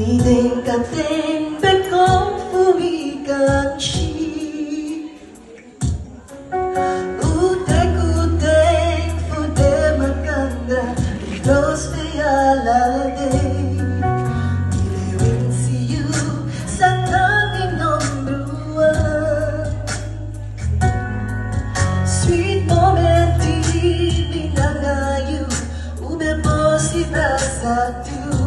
你的感情被功夫一根气，utek fude maganda dos realade Living see you sa tanging number one Sweet moment di minangayo umebos kita sa two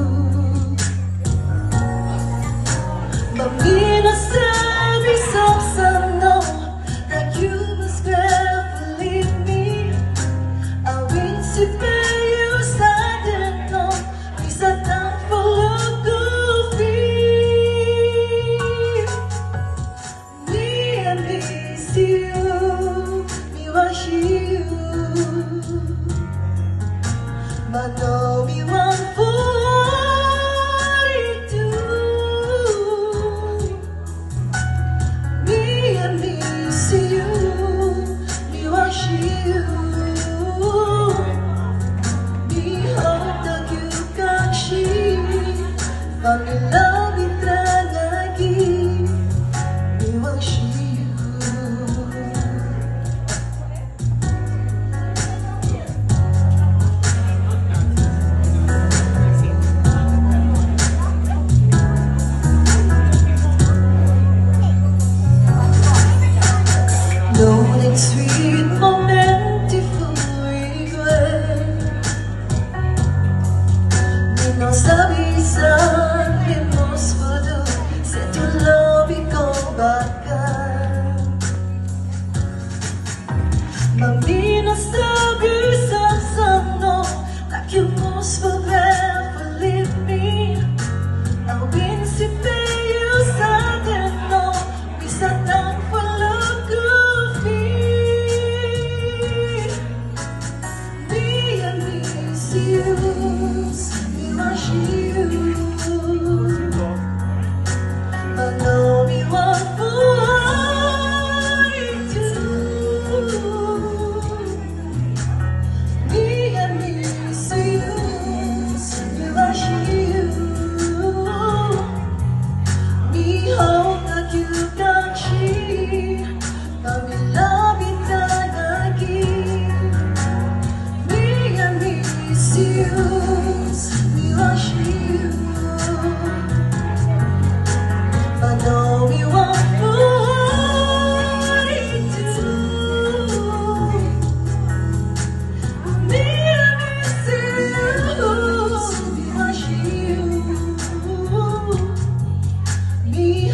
Sabi sa no that you must never leave me. I will see you standing on is a time for goofy. Me and miss you, me wash you. But no, me want for Pag-love itra lagi Iwang siyo Knowing sweet moment full regret Nino sabi sa Mamina sabi sa no that you must forever leave me. I will see you standing no, we sat down for look of me. Me and miss you, me rush you. But no, me want for me